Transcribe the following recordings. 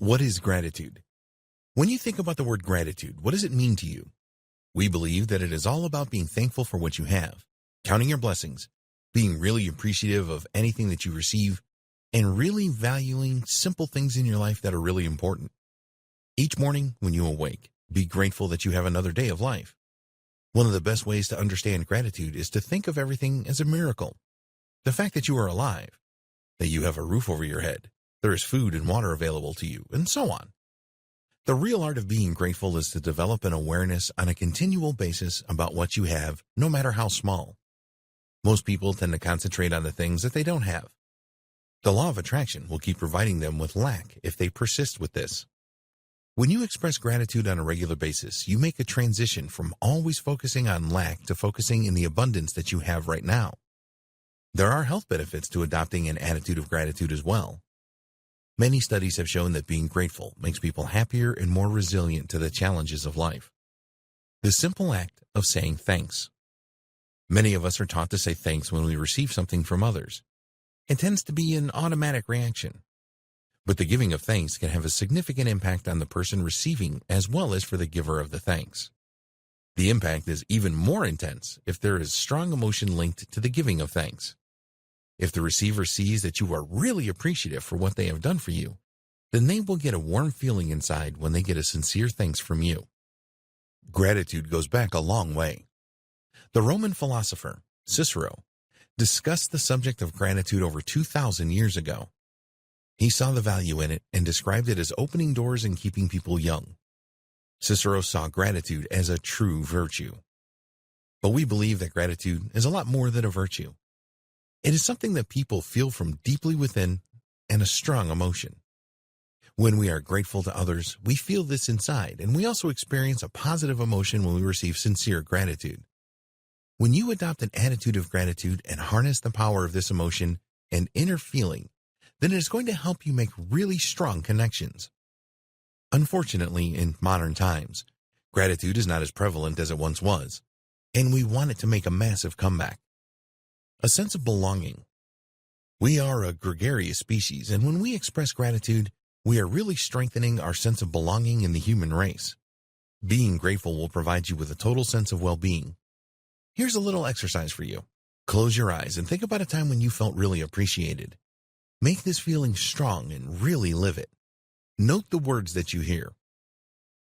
What is gratitude? When you think about the word gratitude, what does it mean to you? We believe that it is all about being thankful for what you have, counting your blessings, being really appreciative of anything that you receive, and really valuing simple things in your life that are really important. Each morning when you awake, be grateful that you have another day of life. One of the best ways to understand gratitude is to think of everything as a miracle. The fact that you are alive, that you have a roof over your head, there is food and water available to you, and so on. The real art of being grateful is to develop an awareness on a continual basis about what you have, no matter how small. Most people tend to concentrate on the things that they don't have. The law of attraction will keep providing them with lack if they persist with this. When you express gratitude on a regular basis, you make a transition from always focusing on lack to focusing in the abundance that you have right now. There are health benefits to adopting an attitude of gratitude as well. Many studies have shown that being grateful makes people happier and more resilient to the challenges of life. The simple act of saying thanks. Many of us are taught to say thanks when we receive something from others. It tends to be an automatic reaction. But the giving of thanks can have a significant impact on the person receiving as well as for the giver of the thanks. The impact is even more intense if there is strong emotion linked to the giving of thanks. If the receiver sees that you are really appreciative for what they have done for you, then they will get a warm feeling inside when they get a sincere thanks from you. Gratitude goes back a long way. The Roman philosopher, Cicero, discussed the subject of gratitude over 2,000 years ago. He saw the value in it and described it as opening doors and keeping people young. Cicero saw gratitude as a true virtue. But we believe that gratitude is a lot more than a virtue. It is something that people feel from deeply within and a strong emotion. When we are grateful to others, we feel this inside, and we also experience a positive emotion when we receive sincere gratitude. When you adopt an attitude of gratitude and harness the power of this emotion and inner feeling, then it is going to help you make really strong connections. Unfortunately, in modern times, gratitude is not as prevalent as it once was, and we want it to make a massive comeback. A sense of belonging. We are a gregarious species, and when we express gratitude, we are really strengthening our sense of belonging in the human race. Being grateful will provide you with a total sense of well-being. Here's a little exercise for you. Close your eyes and think about a time when you felt really appreciated. Make this feeling strong and really live it. Note the words that you hear.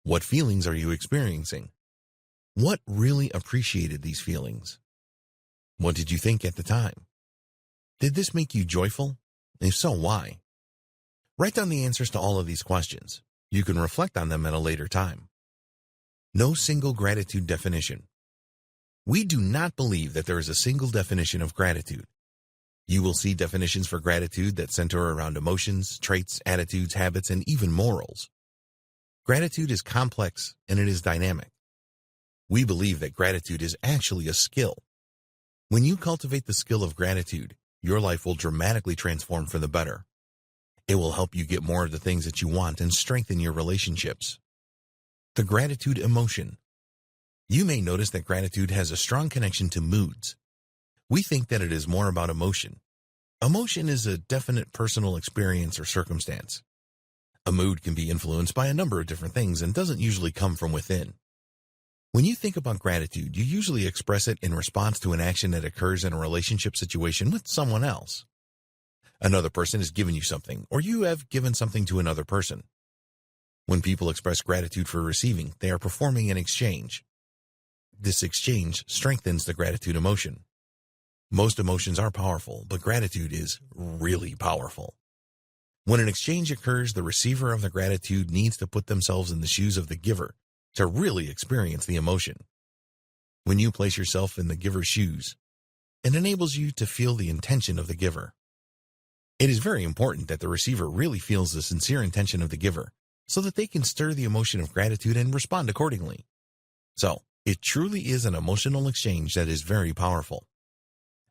What feelings are you experiencing? What really appreciated these feelings? What did you think at the time? Did this make you joyful? If so, why? Write down the answers to all of these questions. You can reflect on them at a later time. No single gratitude definition. We do not believe that there is a single definition of gratitude. You will see definitions for gratitude that center around emotions, traits, attitudes, habits, and even morals. Gratitude is complex and it is dynamic. We believe that gratitude is actually a skill. When you cultivate the skill of gratitude, your life will dramatically transform for the better. It will help you get more of the things that you want and strengthen your relationships. The gratitude emotion. You may notice that gratitude has a strong connection to moods. We think that it is more about emotion. Emotion is a definite personal experience or circumstance. A mood can be influenced by a number of different things and doesn't usually come from within. When you think about gratitude, you usually express it in response to an action that occurs in a relationship situation with someone else. Another person has given you something, or you have given something to another person. When people express gratitude for receiving, they are performing an exchange. This exchange strengthens the gratitude emotion. Most emotions are powerful, but gratitude is really powerful. When an exchange occurs, the receiver of the gratitude needs to put themselves in the shoes of the giver to really experience the emotion. When you place yourself in the giver's shoes, it enables you to feel the intention of the giver. It is very important that the receiver really feels the sincere intention of the giver so that they can stir the emotion of gratitude and respond accordingly. So, it truly is an emotional exchange that is very powerful.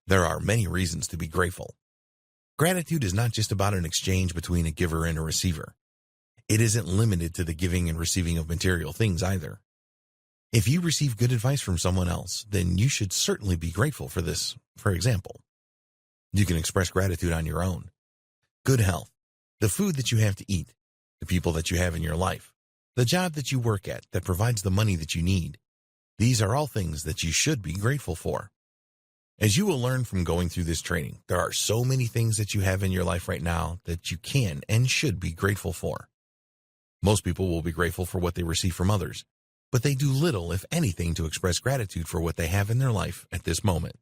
There are many reasons to be grateful. Gratitude is not just about an exchange between a giver and a receiver. It isn't limited to the giving and receiving of material things either. If you receive good advice from someone else, then you should certainly be grateful for this. For example, you can express gratitude on your own. Good health, the food that you have to eat, the people that you have in your life, the job that you work at that provides the money that you need. These are all things that you should be grateful for. As you will learn from going through this training, there are so many things that you have in your life right now that you can and should be grateful for. Most people will be grateful for what they receive from others, but they do little, if anything, to express gratitude for what they have in their life at this moment.